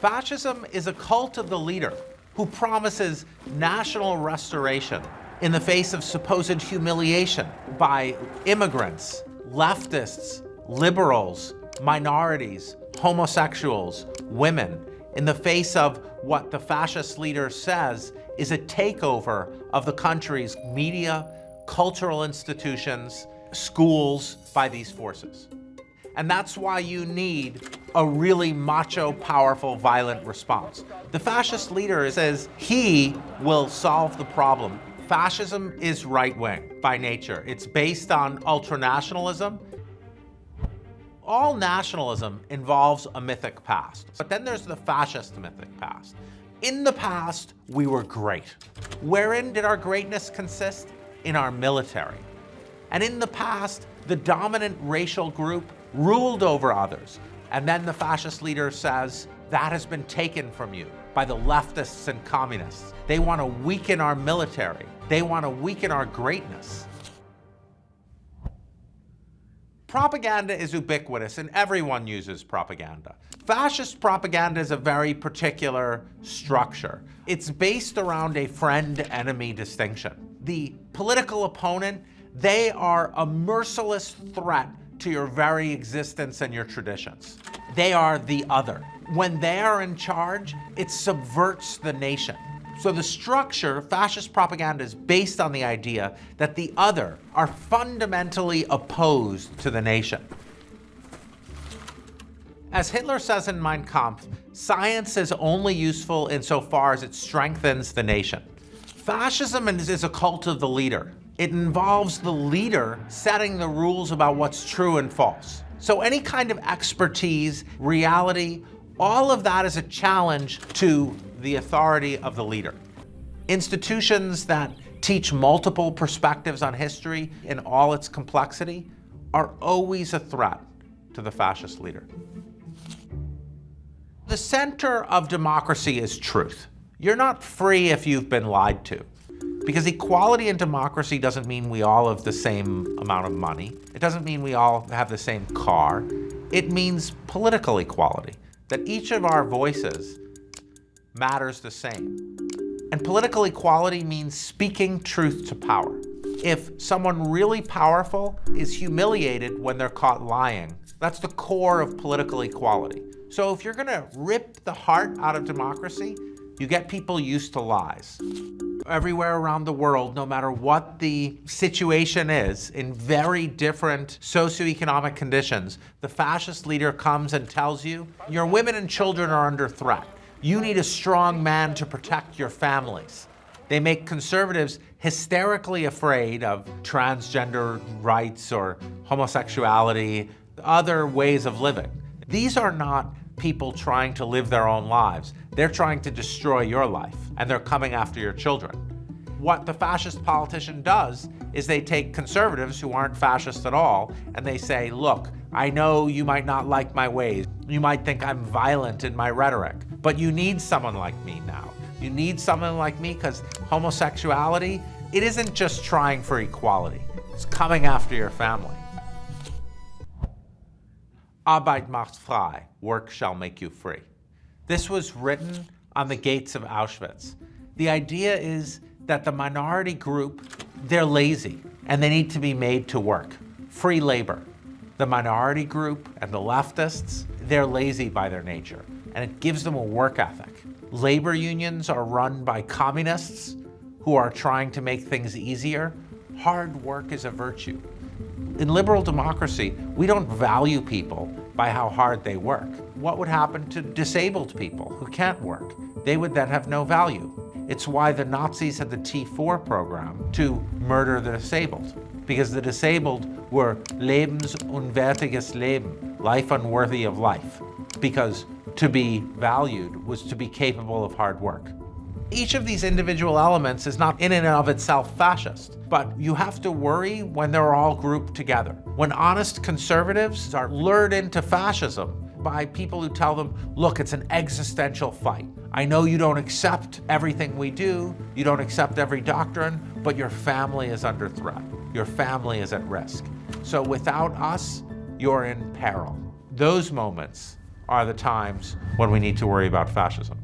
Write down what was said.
Fascism is a cult of the leader who promises national restoration in the face of supposed humiliation by immigrants, leftists, liberals, minorities, homosexuals, women, in the face of what the fascist leader says is a takeover of the country's media, cultural institutions, schools by these forces. And that's why you need a really macho, powerful, violent response. The fascist leader says he will solve the problem. Fascism is right-wing by nature. It's based on ultranationalism. All nationalism involves a mythic past, but then there's the fascist mythic past. In the past, we were great. Wherein did our greatness consist? In our military. And in the past, the dominant racial group ruled over others. And then the fascist leader says, that has been taken from you by the leftists and communists. They want to weaken our military. They want to weaken our greatness. Propaganda is ubiquitous and everyone uses propaganda. Fascist propaganda is a very particular structure. It's based around a friend-enemy distinction. The political opponent, they are a merciless threat to your very existence and your traditions. They are the other. When they are in charge, it subverts the nation. So the structure, fascist propaganda, is based on the idea that the other are fundamentally opposed to the nation. As Hitler says in Mein Kampf, science is only useful insofar as it strengthens the nation. Fascism is a cult of the leader. It involves the leader setting the rules about what's true and false. So any kind of expertise, reality, all of that is a challenge to the authority of the leader. Institutions that teach multiple perspectives on history in all its complexity are always a threat to the fascist leader. The center of democracy is truth. You're not free if you've been lied to. Because equality in democracy doesn't mean we all have the same amount of money. It doesn't mean we all have the same car. It means political equality, that each of our voices matters the same. And political equality means speaking truth to power. If someone really powerful is humiliated when they're caught lying, that's the core of political equality. So if you're gonna rip the heart out of democracy, you get people used to lies. Everywhere around the world, no matter what the situation is, in very different socioeconomic conditions, the fascist leader comes and tells you, your women and children are under threat. You need a strong man to protect your families. They make conservatives hysterically afraid of transgender rights or homosexuality, other ways of living. These are not people trying to live their own lives. They're trying to destroy your life, and they're coming after your children. What the fascist politician does is they take conservatives who aren't fascist at all, and they say, look, I know you might not like my ways. You might think I'm violent in my rhetoric, but you need someone like me now. You need someone like me because homosexuality, it isn't just trying for equality. It's coming after your family. Arbeit macht frei, work shall make you free. This was written on the gates of Auschwitz. The idea is that the minority group, they're lazy and they need to be made to work. Free labor. The minority group and the leftists, they're lazy by their nature, and it gives them a work ethic. Labor unions are run by communists who are trying to make things easier. Hard work is a virtue. In liberal democracy, we don't value people by how hard they work. What would happen to disabled people who can't work? They would then have no value. It's why the Nazis had the T4 program to murder the disabled, because the disabled were lebensunwertiges Leben, life unworthy of life, because to be valued was to be capable of hard work. Each of these individual elements is not in and of itself fascist, but you have to worry when they're all grouped together. When honest conservatives are lured into fascism by people who tell them, look, it's an existential fight. I know you don't accept everything we do, you don't accept every doctrine, but your family is under threat. Your family is at risk. So without us, you're in peril. Those moments are the times when we need to worry about fascism.